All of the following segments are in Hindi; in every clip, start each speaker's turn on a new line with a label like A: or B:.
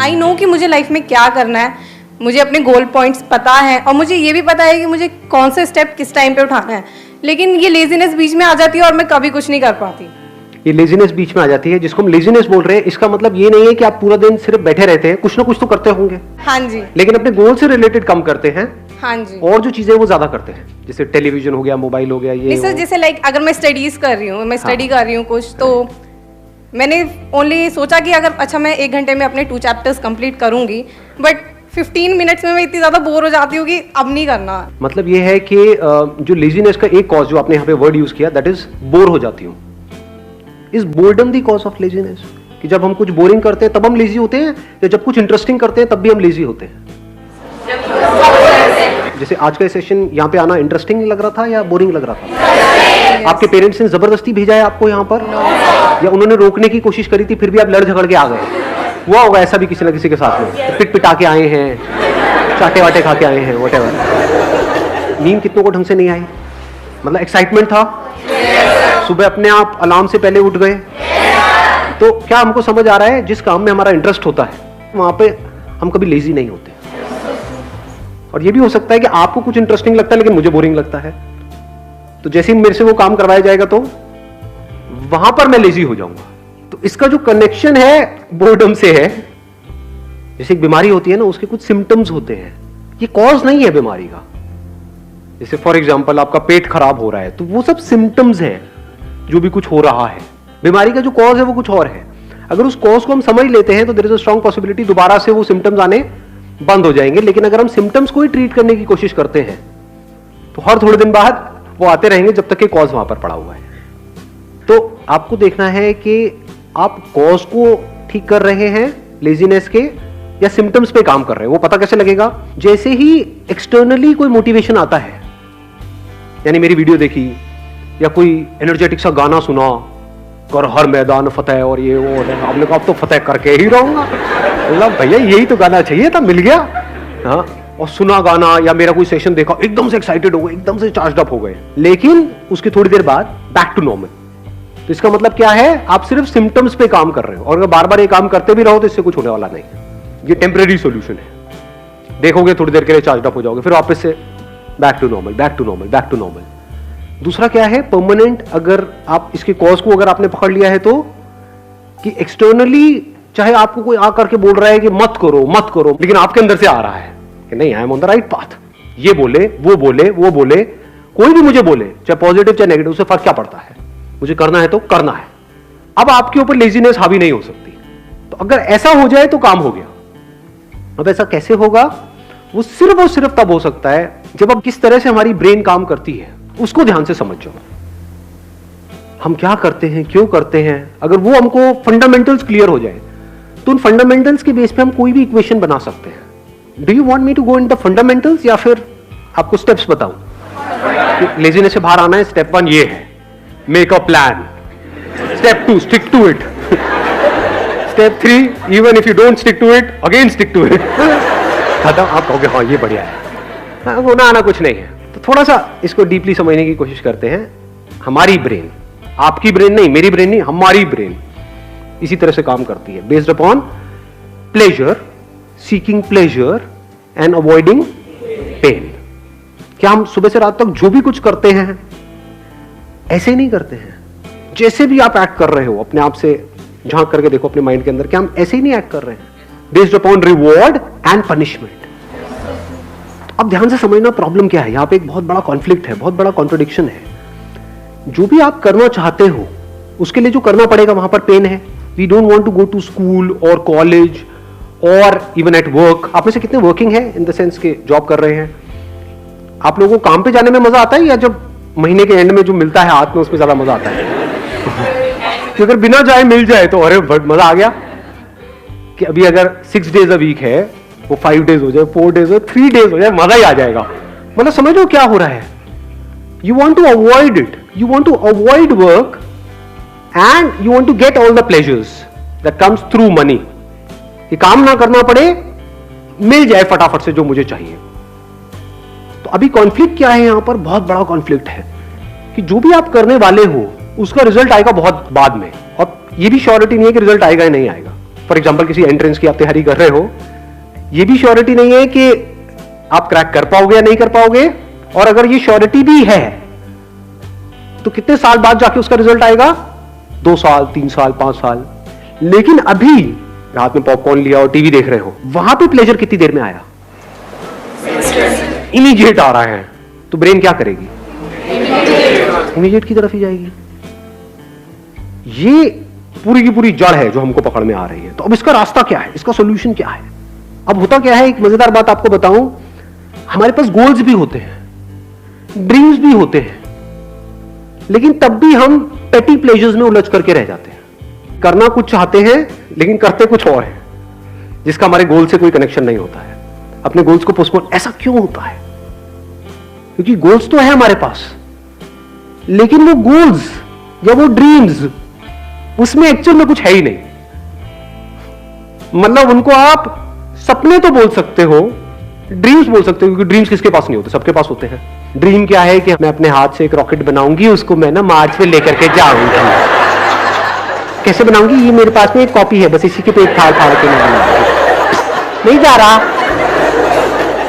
A: आई नो कि मुझे लाइफ में क्या करना है, मुझे अपने गोल पॉइंट्स पता है और मुझे ये भी पता है कि मुझे कौन से स्टेप किस टाइम पे उठाना है, लेकिन ये लेजीनेस बीच में आ जाती है और मैं कभी कुछ नहीं कर पाती।
B: ये लेजीनेस बीच में आ जाती है, जिसको हम लेजीनेस बोल रहे हैं, इसका मतलब ये नहीं है कि आप पूरा दिन सिर्फ बैठे रहते हैं, कुछ ना कुछ तो करते होंगे।
A: हाँ जी।
B: लेकिन अपने गोल से रिलेटेड कम करते हैं।
A: हाँ जी।
B: और जो चीजें वो ज्यादा करते हैं, जैसे टेलीविजन हो गया, मोबाइल हो गया, ये
A: सर जैसे लाइक अगर मैं स्टडीज कर रही हूँ, मैं स्टडी कर रही हूँ कुछ, तो मैंने ओनली सोचा कि अगर अच्छा मैं 1 घंटे में अपने 2 चैप्टर्स कंप्लीट करूंगी, बट 15 मिनट्स में मैं इतनी ज्यादा बोर हो जाती हूँ कि अब नहीं करना।
B: मतलब ये है कि जो लेजीनेस का एक कॉज जो आपने यहाँ पे वर्ड यूज किया, दैट इज बोर हो जाती हूँ। Is boredom the cause of laziness? कि जब हम कुछ बोरिंग करते हैं तब हम लेजी होते हैं, या जब कुछ इंटरेस्टिंग करते हैं तब भी हम लेजी होते हैं? जैसे आज का सेशन यहाँ पे आना इंटरेस्टिंग लग रहा था या बोरिंग लग रहा था? आपके पेरेंट्स ने जबरदस्ती भेजा है आपको यहाँ पर, या उन्होंने रोकने की कोशिश करी थी फिर भी आप लड़ झगड़ के आ गए? हुआ होगा ऐसा भी किसी ना किसी के साथ में, पिट पिटा के आए हैं, चाटे वाटे खा के आए हैं, व्हाटएवर। नींद कितनों को ढंग से नहीं आई? मतलब एक्साइटमेंट था, सुबह अपने आप अलार्म से पहले उठ गए। तो क्या हमको समझ आ रहा है, जिस काम में हमारा इंटरेस्ट होता है वहां पे हम कभी लेजी नहीं होते। और ये भी हो सकता है कि आपको कुछ इंटरेस्टिंग लगता है लेकिन मुझे बोरिंग लगता है, तो जैसे ही मेरे से वो काम करवाया जाएगा तो वहां पर मैं लेजी हो जाऊंगा। तो इसका जो कनेक्शन है बोर्डम से है, जैसे एक बीमारी होती है ना, उसके कुछ सिम्टम्स होते हैं, ये कॉज नहीं है बीमारी का। जैसे फॉर एग्जांपल आपका पेट खराब हो रहा है, तो वो सब सिम्टम्स हैं जो भी कुछ हो रहा है। बीमारी का जो कॉज है वो कुछ और है। अगर उस कॉज को हम समझ लेते हैं तो there is a strong possibility दोबारा से वो सिम्टम्स आने बंद हो जाएंगे। लेकिन अगर हम सिम्टम्स को ही ट्रीट करने की कोशिश करते हैं तो हर थोड़े दिन बाद वो आते रहेंगे जब तक कि कॉज वहां पर पड़ा हुआ है। तो आपको देखना है कि आप कॉज को ठीक कर रहे हैं लेजीनेस के, या सिम्टम्स पे काम कर रहे हैं। वो पता कैसे लगेगा? जैसे ही एक्सटर्नली कोई मोटिवेशन आता है, यानी मेरी वीडियो देखी या कोई एनर्जेटिक सा गाना सुना, कर हर मैदान फतेह और ये वो, आपने कहा अब तो फतेह करके ही रहूंगा, मतलब भैया यही तो गाना चाहिए था, मिल गया। हाँ, और सुना गाना या मेरा कोई सेशन देखा, एकदम से एक्साइटेड हो गए, एकदम से चार्ज अप हो गए, लेकिन उसकी थोड़ी देर बाद बैक टू नॉर्मल। तो इसका मतलब क्या है? आप सिर्फ सिम्टम्स पे काम कर रहे हो, और अगर बार बार ये काम करते भी रहो तो इससे कुछ होने वाला नहीं। ये टेम्परेरी सॉल्यूशन है, देखोगे थोड़ी देर के लिए चार्ज अप हो जाओगे, फिर वापस से back to normal, back to normal, back to normal. दूसरा क्या है? परमानेंट। अगर आप इसके कॉज को अगर आपने पकड़ लिया है तो, कि एक्सटर्नली चाहे आपको कोई आकर के बोल रहा है कि मत करो मत करो, लेकिन आपके अंदर से आ रहा है कि नहीं, I am on the right path. ये बोले, वो बोले, वो बोले, कोई भी मुझे बोले, चाहे पॉजिटिव चाहे नेगेटिव, उससे फर्क क्या पड़ता है? मुझे करना है तो करना है। अब आपके ऊपर लेजीनेस हावी नहीं हो सकती। तो अगर ऐसा हो जाए तो काम हो गया। अब ऐसा कैसे होगा? वो सिर्फ तब हो सकता है जब अब किस तरह से हमारी ब्रेन काम करती है उसको ध्यान से समझ जाओ। हम क्या करते हैं, क्यों करते हैं, अगर वो हमको फंडामेंटल्स क्लियर हो जाए तो उन फंडामेंटल्स के बेस पे हम कोई भी इक्वेशन बना सकते हैं। Do you want me to go in the fundamentals, या फिर आपको स्टेप्स बताऊं? लेजीनेस से बाहर आना है, स्टेप 1 ये है, make a plan. Step 2 stick to it. Step 3 even if you don't stick to it, again stick to it. खत्म। आप कहोगे हाँ ये बढ़िया है, हाँ, होना आना कुछ नहीं है। तो थोड़ा सा इसको डीपली समझने की कोशिश करते हैं। हमारी ब्रेन, आपकी ब्रेन नहीं, मेरी ब्रेन नहीं, हमारी ब्रेन इसी तरह से काम करती है, based upon pleasure, seeking pleasure and avoiding pain. क्या हम सुबह से रात तक जो भी कुछ करते हैं ऐसे ही नहीं करते हैं? जैसे भी आप एक्ट कर रहे हो, अपने आप से झांक करके देखो अपने माइंड के अंदर, क्या हम ऐसे ही नहीं एक्ट कर रहे हैं? Based upon reward and punishment. अब ध्यान से समझना प्रॉब्लम क्या है। यहां पे एक बहुत बड़ा कॉन्फ्लिक्ट है, बहुत बड़ा कॉन्ट्रडिक्शन है। जो भी आप करना चाहते हो उसके लिए जो करना पड़ेगा वहां पर पेन है। We don't want to go to school और कॉलेज और इवन एट वर्क। आप में से कितने वर्किंग है, इन द सेंस के जॉब कर रहे हैं? आप लोगों को काम पे जाने में मजा आता है, या जब महीने के एंड में जो मिलता है हाथ में उसमें ज्यादा मजा आता है? कि अगर बिना जाए मिल जाए तो अरे मजा आ गया। कि अभी अगर 6 days अ वीक है, वो 5 days हो जाए, 4 days हो, 3 days हो जाए, मजा ही आ जाएगा। मतलब समझ लो क्या हो रहा है। You want to avoid it, you want to avoid work and you want to get all the pleasures that comes through money. कि काम ना करना पड़े, मिल जाए फटाफट से जो मुझे चाहिए। तो अभी कॉन्फ्लिक्ट क्या है यहां पर? बहुत बड़ा कॉन्फ्लिक्ट है कि जो भी आप करने वाले हो उसका रिजल्ट आएगा बहुत बाद में, और ये भी श्योरिटी नहीं है कि रिजल्ट आएगा या नहीं आएगा। फॉर एग्जाम्पल किसी एंट्रेंस की आप तैयारी कर रहे हो, ये भी श्योरिटी नहीं है कि आप क्रैक कर पाओगे या नहीं कर पाओगे, और अगर ये श्योरिटी भी है तो कितने साल बाद जाके उसका रिजल्ट आएगा, 2 साल 3 साल 5 साल। लेकिन अभी हाथ में पॉपकॉर्न लिया और टीवी देख रहे हो, वहां पे प्लेजर कितनी देर में आया, इमीडिएट आ रहा है, तो ब्रेन क्या करेगी, इमीडिएट की तरफ ही जाएगी। ये पूरी की पूरी जड़ है जो हमको पकड़ में आ रही है। तो अब इसका रास्ता क्या है, इसका सॉल्यूशन क्या है? अब होता क्या है, एक मजेदार बात आपको बताऊं, हमारे पास गोल्स भी होते हैं, ड्रीम्स भी होते हैं, लेकिन तब भी हम पेटी प्लेजर्स में उलझ करके रह जाते हैं। करना कुछ चाहते हैं लेकिन करते कुछ और है, जिसका हमारे गोल से कोई कनेक्शन नहीं होता है। अपने गोल्स को पोस्टपोन, ऐसा क्यों होता है? क्योंकि गोल्स तो है हमारे पास, लेकिन वो गोल्स या वो ड्रीम्स, उसमें एक्चुअल में कुछ है ही नहीं। मतलब उनको आप सपने तो बोल सकते हो, ड्रीम्स बोल सकते हो, क्योंकि ड्रीम्स किसके पास नहीं होते, सबके पास होते हैं। ड्रीम क्या है कि मैं अपने हाथ से एक रॉकेट बनाऊंगी, उसको मैं ना मार्स पे लेकर के जाऊंगी। कैसे बनाऊंगी, ये मेरे पास में एक कॉपी है, बस इसी के पेट फाड़ फाड़ के नहीं जा रहा,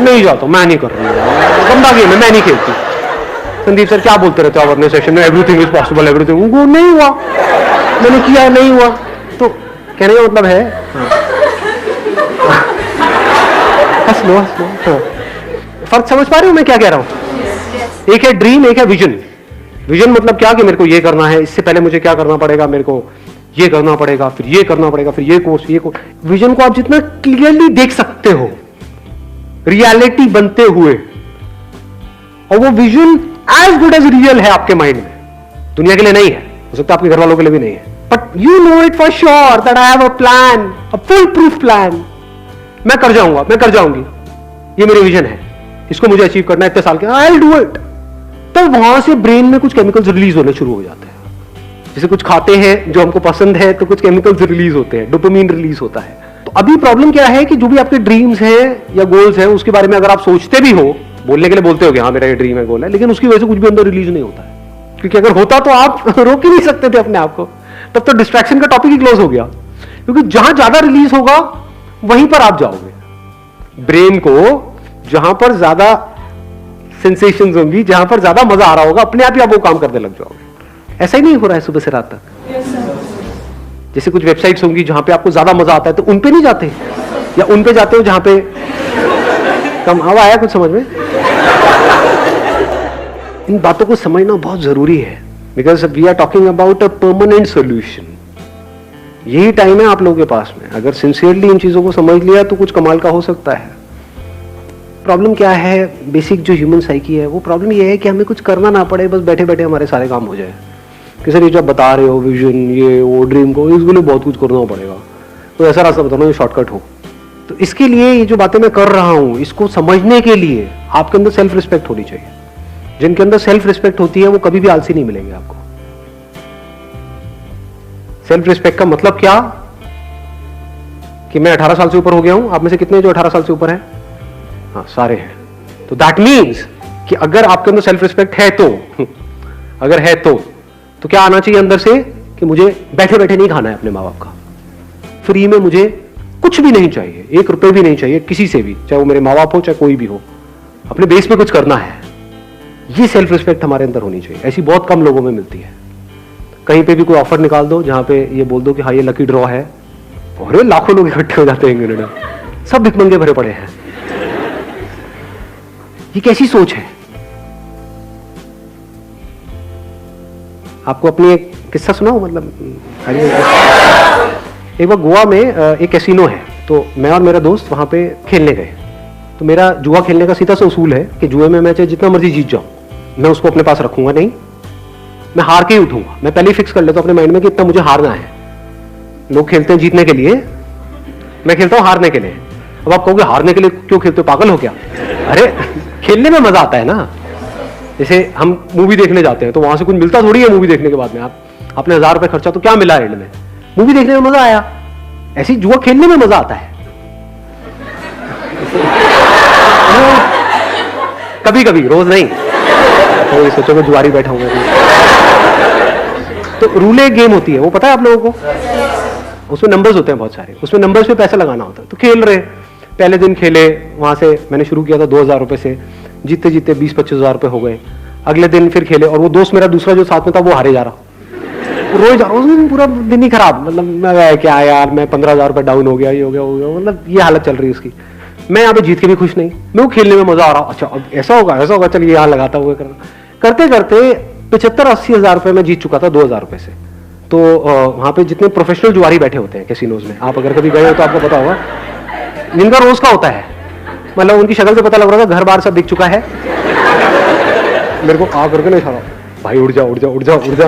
B: नहीं जाता, मैं नहीं कर रही, गंदा गेम है, मैं नहीं खेलती। संदीप सर क्या बोलते रहते हो आप अपने सेशन में, एवरीथिंग इज पॉसिबल, एवरीथिंग, वो नहीं हुआ, मैंने किया नहीं हुआ। तो कहने का मतलब है, हंस लो हंस लो, हाँ। फर्क समझ पा रहे हो मैं क्या कह रहा हूं? एक है ड्रीम, एक है विजन। विजन मतलब क्या कि मेरे को ये करना है, इससे पहले मुझे क्या करना पड़ेगा, मेरे को ये करना पड़ेगा, फिर ये करना पड़ेगा, फिर ये कोर्स, ये कोर्स। विजन को आप जितना क्लियरली देख सकते हो रियलिटी बनते हुए, और वो vision as good as real है आपके माइंड में, दुनिया के लिए नहीं है, हो सकता है आपके घर वालों के लिए भी नहीं है, but you know it for sure that I have a plan, a full proof plan, मैं कर जाऊंगा, मैं कर जाऊंगी, ये मेरी विजन है, इसको मुझे अचीव करना है इतने साल के, आई विल डू इट। तो वहां से ब्रेन में कुछ केमिकल्स रिलीज होने शुरू हो जाते हैं। जैसे कुछ खाते हैं जो हमको पसंद है तो कुछ केमिकल्स रिलीज होते हैं, डोपामिन रिलीज होता है। तो अभी प्रॉब्लम क्या है कि जो भी आपके ड्रीम्स हैं या गोल्स हैं, उसके बारे में अगर आप सोचते भी हो, बोलने के लिए बोलते हो हाँ मेरा ये ड्रीम है, गोल है, लेकिन उसकी वजह से कुछ भी अंदर रिलीज नहीं होता है। क्योंकि अगर होता तो आप रोक ही नहीं सकते थे अपने आप को, तब तो डिस्ट्रैक्शन का टॉपिक ही क्लोज हो गया। क्योंकि जहां ज्यादा रिलीज होगा वहीं पर आप जाओगे। ब्रेन को जहां पर ज्यादा सेंसेशंस होंगी, जहां पर ज्यादा मजा आ रहा होगा, अपने आप ही आप वो काम करने लग जाओगे। ऐसा ही नहीं हो रहा है सुबह से रात तक? जैसे कुछ वेबसाइट्स होंगी जहां पे आपको ज्यादा मजा आता है तो उन पे नहीं जाते, या उन पे जाते हो जहां पे कम। अब आया कुछ समझ में? इन बातों को समझना बहुत जरूरी है, because we are talking about a permanent solution. यही टाइम है आप लोगों के पास में, अगर सिंसियरली इन चीजों को समझ लिया तो कुछ कमाल का हो सकता है। प्रॉब्लम क्या है, बेसिक जो ह्यूमन साइकी है, वो प्रॉब्लम ये है कि हमें कुछ करना ना पड़े, बस बैठे बैठे हमारे सारे काम हो जाए। कि सर ये जो आप बता रहे हो विजन, ये वो ड्रीम को, इसके लिए बहुत कुछ करना पड़ेगा, तो ऐसा रास्ता बताना जो शॉर्टकट हो। तो इसके लिए ये जो बातें मैं कर रहा हूं, इसको समझने के लिए आपके अंदर सेल्फ रिस्पेक्ट होनी चाहिए। जिनके अंदर सेल्फ रिस्पेक्ट होती है वो कभी भी आलसी नहीं मिलेंगे आपको। सेल्फ रिस्पेक्ट का मतलब क्या कि मैं 18 साल से ऊपर हो गया हूं। आप में से कितने जो 18 साल से ऊपर हैं? हाँ, सारे हैं। तो दैट मीन्स कि अगर आपके अंदर सेल्फ रिस्पेक्ट है तो अगर है तो क्या आना चाहिए अंदर से कि मुझे बैठे बैठे नहीं खाना है अपने माँ बाप का, फ्री में मुझे कुछ भी नहीं चाहिए, 1 रुपए भी नहीं चाहिए किसी से भी, चाहे वो मेरे माँ बाप हो चाहे कोई भी हो, अपने बेस पे कुछ करना है। ये सेल्फ रिस्पेक्ट हमारे अंदर होनी चाहिए। ऐसी बहुत कम लोगों में मिलती है। कहीं पे भी कोई ऑफर निकाल दो जहां पे ये बोल दो कि हाँ ये लकी ड्रॉ है, और लाखों लोग इकट्ठे हो जाते हैं कनाडा, सब भिखमंगे भरे पड़े हैं। ये कैसी सोच है? आपको अपनी एक किस्सा सुनाऊं? मतलब एक बार गोवा में एक कैसीनो है, तो मैं और मेरा दोस्त वहां पे खेलने गए। तो मेरा जुआ खेलने का सीधा सा उसूल है कि जुए में मैं चाहे जितना मर्जी जीत जाऊं, मैं उसको अपने पास रखूंगा नहीं, मैं हार के ही उठूंगा। मैं पहले ही फिक्स कर लेता हूं अपने माइंड में कि इतना मुझे हारना है। लोग खेलते हैं जीतने के लिए, मैं खेलता हूं हारने के लिए। अब आप कहोगे हारने के लिए क्यों खेलते हो, पागल हो क्या? अरे खेलने में मजा आता है ना। जैसे हम मूवी देखने जाते हैं तो वहां से कुछ मिलता थोड़ी है मूवी देखने के बाद में। आपने 1000 रुपए खर्चा तो क्या मिला एंड में? मूवी देखने में मजा आया। ऐसी जुआ खेलने में मजा आता है कभी कभी, रोज नहीं। तो सोचो मैं जुआरी बैठा हूँ। तो रूले गेम होती है, वो पता है आप लोगों को? उसमें नंबर्स होते हैं बहुत सारे, उसमें नंबर्स पे पैसा लगाना होता है। तो खेल रहे, पहले दिन खेले, वहां से मैंने शुरू किया था 2,000 रुपए से, जीतते जीतते 20-25 हज़ार रुपए हो गए। अगले दिन फिर खेले और वो दोस्त मेरा दूसरा जो साथ में था वो हारे जा रहा, रोज जा रहा, उस दिन पूरा दिन ही खराब, मतलब मैं क्या यार, मैं 15,000 रुपए डाउन हो गया, ये हो गया, मतलब ये हालत चल रही है उसकी। मैं यहाँ पे जीत के भी खुश नहीं, मैं वो खेलने में मजा आ रहा, अच्छा अब ऐसा होगा चलिए यहाँ लगाता हुआ करते करते 75-80 हज़ार रुपए में जीत चुका था 2,000 रुपए से। तो वहाँ पे जितने प्रोफेशनल जुआरी बैठे होते हैं कैसीनोज में, आप अगर कभी गए हो तो आपको पता होगा, जिनका रोज का होता है, मतलब उनकी शक्ल से पता लग रहा था घर बार सब बिक चुका है। मेरे को आ करके नहीं छाड़ा, भाई उड़ जा उड़ जा उड़ जा उड़ जा,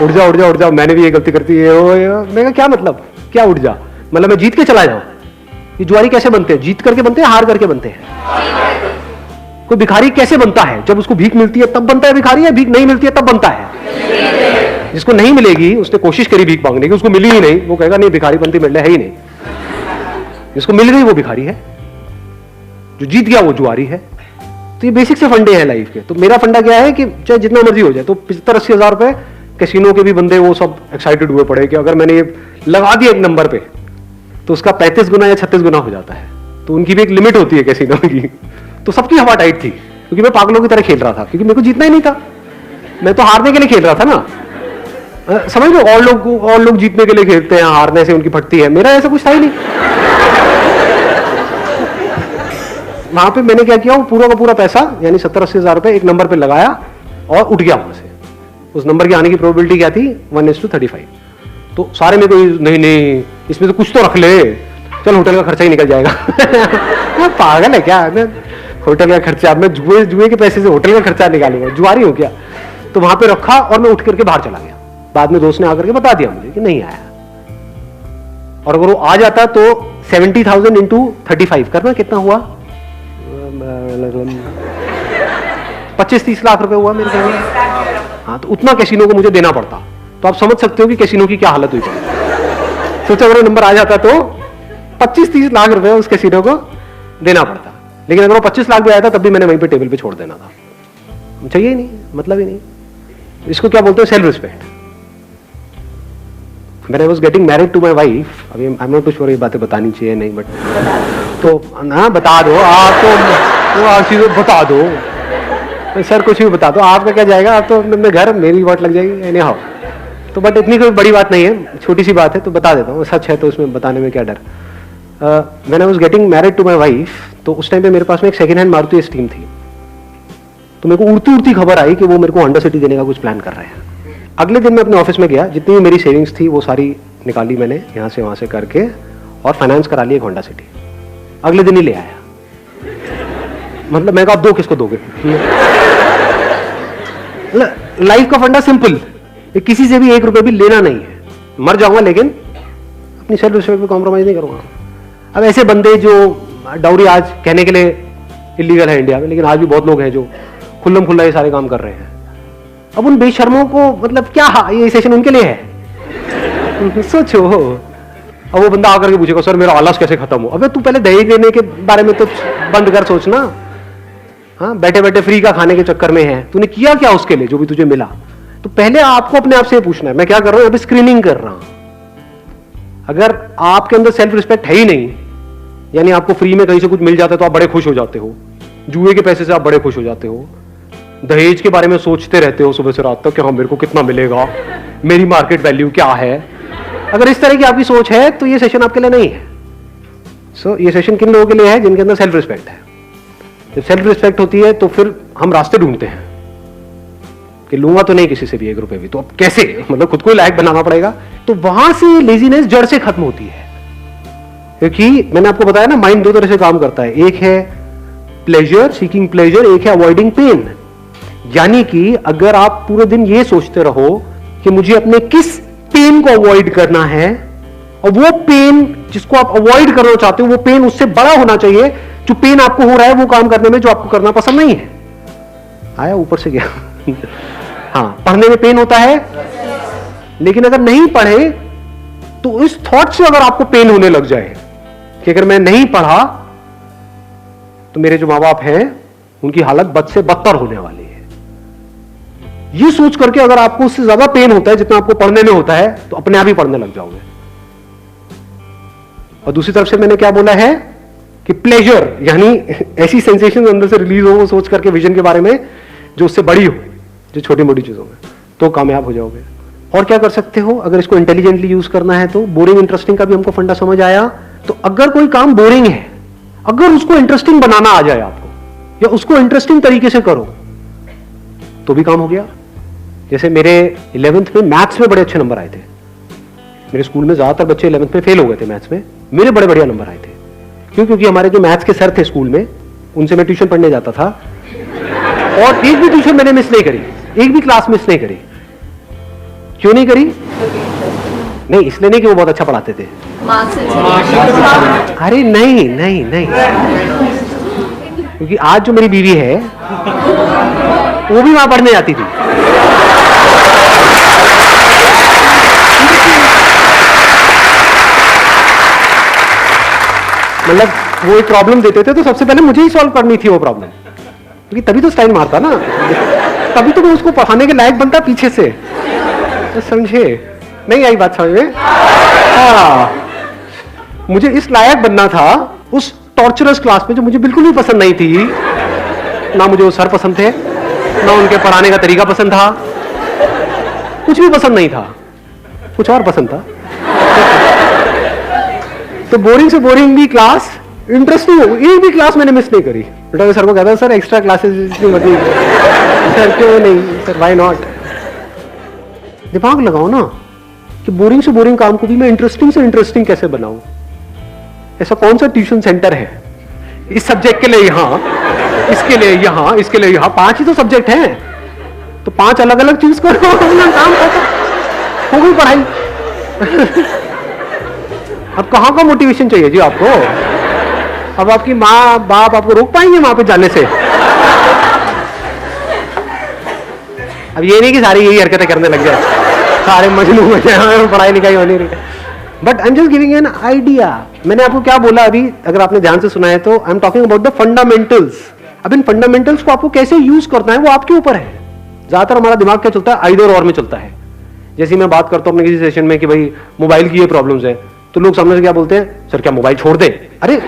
B: उड़ जा उड़ जा उड़ जा, मैंने भी ये गलती करती है। मैं कहा क्या मतलब, क्या उड़ जा, मतलब मैं जीत के चला जाऊं? ये जुआरी कैसे बनते हैं? जीत करके बनते हैं, हार करके बनते हैं? कोई भिखारी कैसे बनता है? जब उसको भीख मिलती है तब बनता है भिखारी, या भीख नहीं मिलती है तब बनता है? जिसको नहीं मिलेगी, उसने कोशिश करी भीख मांगने की, उसको मिली ही नहीं, वो कहेगा नहीं भिखारी बनती मिलने है ही नहीं। जिसको मिल गई वो भिखारी है, जो जीत गया वो जुआरी है। तो ये बेसिक से फंडे हैं लाइफ के। तो मेरा फंडा क्या है कि चाहे जितना मर्जी हो जाए, तो 75-80 हज़ार रुपए कैसीनो के भी बंदे वो सब एक्साइटेड हुए पड़े कि अगर मैंने ये लगा दिया एक नंबर पे तो उसका 35 गुना या 36 गुना हो जाता है। तो उनकी भी एक लिमिट होती है कैसीनो की। तो सबकी हवा टाइट थी, क्योंकि मैं पागलों की तरह खेल रहा था, क्योंकि मेरे को जीतना ही नहीं था, मैं तो हारने के लिए खेल रहा था ना। समझ लो, और लोग जीतने के लिए खेलते हैं, हारने से उनकी फटती है, मेरा ऐसा कुछ था ही नहीं। वहां पे मैंने क्या किया, वो पूरा का पूरा पैसा यानी 70-80 हज़ार रुपए एक नंबर पे लगाया और उठ गया वहां से। उस नंबर के आने की प्रोबेबिलिटी क्या थी? 1:35। तो सारे में कोई नहीं इसमें तो कुछ तो रख ले, चल होटल का खर्चा ही निकल जाएगा। पागल है क्या, होटल का खर्चा, मैं जुए के पैसे से होटल का खर्चा निकालूंगा, जुआरी हूं क्या? तो वहां पे रखा और मैं उठ करके बाहर चला गया। बाद में दोस्त ने आकर के बता दिया मुझे कि नहीं आया। और अगर वो आ जाता तो 70,000 into 35 करना कितना हुआ? 25-30 लाख रुपए हुआ मेरे ख्याल में। हाँ, तो उतना कैसीनो को मुझे देना पड़ता। तो आप समझ सकते हो कि कैसीनो की क्या हालत हुई पड़ी। सोचो अगर नंबर आ जाता तो 25-30 लाख रुपए उस कैसीनो को देना पड़ता। लेकिन अगर वो 25 लाख भी आया था तब भी मैंने वहीं पे टेबल पे छोड़ देना था। चाहिए ही नहीं, मतलब ही नहीं। इसको क्या बोलते हैं? Self respect. When I was getting married to my wife, अभी I'm not too sure ये बातें बतानी चाहिए नहीं, बट तो ना बता दो आप, तो आप चीज़ें बता दो सर, कुछ भी बता दो, आपका क्या जाएगा, आप तो अपने घर, मेरी वाट लग जाएगी एनी हाउ। तो बट इतनी कोई बड़ी बात नहीं है, छोटी सी बात है, तो बता देता हूँ, सच है तो उसमें बताने में क्या डर। When I was getting married to my wife, तो उस टाइम पे मेरे पास में एक सेकेंड हैंड मारुति एस्टीम थी। तो मेरे को उड़ती उड़ती खबर आई कि वो मेरे को होंडा सिटी देने का कुछ प्लान कर रहे हैं। अगले दिन मैं अपने ऑफिस में गया, जितनी भी मेरी सेविंग्स थी वो सारी निकाली मैंने यहाँ से वहाँ से करके और फाइनेंस करा लिया एक होंडा सिटी। अगले दिन ही ले आया। मतलब मैं कहा दो किसको दोगे? लाइफ का फंडा सिंपल, किसी से भी 1 रुपए भी लेना नहीं है। मर जाऊंगा लेकिन अपनी सेल्फ रिस्पेक्ट पे कॉम्प्रोमाइज नहीं करूंगा। अब ऐसे बंदे जो डाउरी आज कहने के लिए इलीगल है इंडिया में, लेकिन आज भी बहुत लोग हैं जो खुल्लम खुल्ला ये सारे काम कर रहे हैं। अब उन बेशर्मों को मतलब क्या, ये सेशन उनके लिए है? सोचो। अब वो बंदा आकर के पूछेगा सर मेरा आलस कैसे खत्म हो? अबे तू पहले दहेज देने के बारे में तो बंद कर सोचना। हाँ, बैठे बैठे फ्री का खाने के चक्कर में है, तूने किया क्या उसके लिए जो भी तुझे मिला? तो पहले आपको अपने आप से पूछना है, मैं क्या कर रहा हूं? अभी स्क्रीनिंग कर रहा हूं। अगर आपके अंदर सेल्फ रिस्पेक्ट है ही नहीं, यानी आपको फ्री में कहीं से कुछ मिल जाता है तो आप बड़े खुश हो जाते हो, जुए के पैसे से आप बड़े खुश हो जाते हो, दहेज के बारे में सोचते रहते हो सुबह से रात तक कि हाँ मेरे को कितना मिलेगा, मेरी मार्केट वैल्यू क्या है। अगर इस तरह की आपकी सोच है तो ये सेशन आपके लिए नहीं है। सो ये सेशन किन लोगों के लिए है? जिनके अंदर सेल्फ रिस्पेक्ट है। जब सेल्फ रिस्पेक्ट होती है तो फिर हम रास्ते ढूंढते हैं कि लूंगा तो नहीं किसी से भी 1 रुपए भी, तो अब कैसे, मतलब खुद को लायक बनाना पड़ेगा। तो वहां से लेजीनेस जड़ से खत्म होती है। क्योंकि मैंने आपको बताया ना, माइंड 2 तरह से काम करता है, एक है प्लेजर, सीकिंग प्लेजर, एक है अवॉइडिंग पेन। यानी कि अगर आप पूरे दिन ये सोचते रहो कि मुझे अपने किस पेन को अवॉइड करना है, और वो पेन जिसको आप अवॉइड करना चाहते हो वो पेन उससे बड़ा होना चाहिए जो पेन आपको हो रहा है वो काम करने में जो आपको करना पसंद नहीं है। आया ऊपर से गया। हाँ, पढ़ने में पेन होता है, लेकिन अगर नहीं पढ़े तो इस थॉट से अगर आपको पेन होने लग जाए कि अगर मैं नहीं पढ़ा तो मेरे जो मां बाप हैं उनकी हालत बद से बदतर होने वाली है, ये सोच करके अगर आपको उससे ज्यादा पेन होता है जितना आपको पढ़ने में होता है, तो अपने आप ही पढ़ने लग जाओगे। और दूसरी तरफ से मैंने क्या बोला है कि प्लेजर, यानी ऐसी सेंसेशन अंदर से रिलीज हो वो सोच करके विजन के बारे में जो उससे बड़ी हो, जो छोटी मोटी चीजों में, तो कामयाब हो जाओगे। और क्या कर सकते हो अगर इसको इंटेलिजेंटली यूज करना है तो? बोरिंग इंटरेस्टिंग का भी हमको फंडा समझ आया। तो अगर कोई काम बोरिंग है, अगर उसको इंटरेस्टिंग बनाना आ जाए आपको, या उसको इंटरेस्टिंग तरीके से करो, तो भी काम हो गया। जैसे मेरे 11th में मैथ्स में बड़े अच्छे नंबर आए थे। मेरे स्कूल में ज्यादातर बच्चे 11th में फेल हो गए थे मैथ्स में, मेरे बड़े बढ़िया नंबर आए थे। क्यों? क्योंकि हमारे जो मैथ्स के सर थे स्कूल में, उनसे मैं ट्यूशन पढ़ने जाता था, और एक भी ट्यूशन मैंने मिस नहीं करी, एक भी क्लास मिस नहीं करी। क्यों नहीं करी? नहीं इसलिए नहीं कि वो बहुत अच्छा पढ़ाते थे, अरे नहीं नहीं नहीं, क्योंकि आज जो मेरी बीवी है वो भी वहां पढ़ने जाती थी। मतलब वो एक प्रॉब्लम देते थे तो सबसे पहले मुझे ही सॉल्व करनी थी वो प्रॉब्लम, क्योंकि तभी तो स्टाइल मारता ना, तभी तो मैं उसको पढ़ाने के लायक बनता पीछे से। तो समझे? नहीं आई बात समझ में? हाँ, मुझे इस लायक बनना था उस टॉर्चरस क्लास में जो मुझे बिल्कुल भी पसंद नहीं थी। ना मुझे वो सर पसंद थे, ना उनके पढ़ाने का तरीका पसंद था, कुछ भी पसंद नहीं था, कुछ और पसंद था। तो बोरिंग से बोरिंग भी क्लास इंटरेस्टिंग हो, एक भी क्लास मैंने मिस नहीं करी। बेटा सर को कहता सर एक्स्ट्रा क्लासेस सर क्यों नहीं सर, व्हाई नॉट? दिमाग लगाओ ना कि बोरिंग से बोरिंग काम को भी मैं इंटरेस्टिंग से इंटरेस्टिंग कैसे बनाऊं। ऐसा कौन सा ट्यूशन सेंटर है इस सब्जेक्ट के लिए यहां, इसके लिए यहां, इसके लिए यहां? 5 ही तो सब्जेक्ट हैं, तो 5 अलग अलग चीज करो, काम खत्म हो गई पढ़ाई। अब कहां का मोटिवेशन चाहिए जी आपको? अब आपकी माँ बाप आपको रोक पाएंगे वहां पे जाने से? अब ये नहीं कि सारी यही हरकतें करने लग जाए, सारे मजनू हो जाए, पढ़ाई लिखाई होनी रही। But I am just giving an idea. मैंने आपको क्या बोला अभी, अगर आपने ध्यान से सुना है तो, I am talking about the fundamentals. अब इन फंडामेंटल्स को आपको कैसे यूज करना है वो आपके ऊपर है। ज्यादातर हमारा दिमाग क्या चलता है, आइदर और में चलता है। जैसे मैं बात करता हूँ अपने किसी सेशन में कि भाई मोबाइल की ये प्रॉब्लम्स है, तो लोग सामने से क्या बोलते हैं, सर क्या मोबाइल छोड़ दे? अरे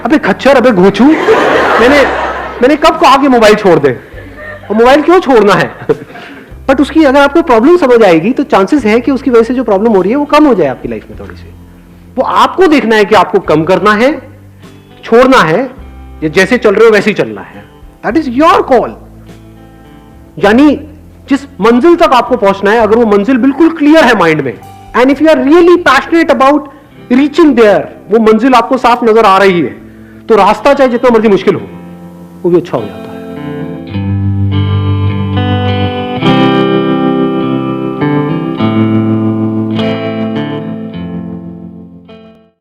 B: अबे खच्चर, अबे घोचू, मैंने कब कहा कि मोबाइल छोड़ दे? और मोबाइल क्यों छोड़ना है? बट उसकी अगर आपको प्रॉब्लम समझ आएगी तो चांसेस है कि उसकी वजह से जो प्रॉब्लम हो रही है वो कम हो जाए आपकी लाइफ में थोड़ी सी। वो आपको देखना है कि आपको कम करना है, छोड़ना है, या जैसे चल रहे हो वैसे ही चलना है। That is your call. यानी जिस मंजिल तक आपको पहुंचना है, अगर वो मंजिल बिल्कुल क्लियर है माइंड में, and if you are really passionate about reaching there, वो मंजिल आपको साफ नजर आ रही है, तो रास्ता चाहे जितना मर्जी मुश्किल हो वो भी अच्छा हो जाता है।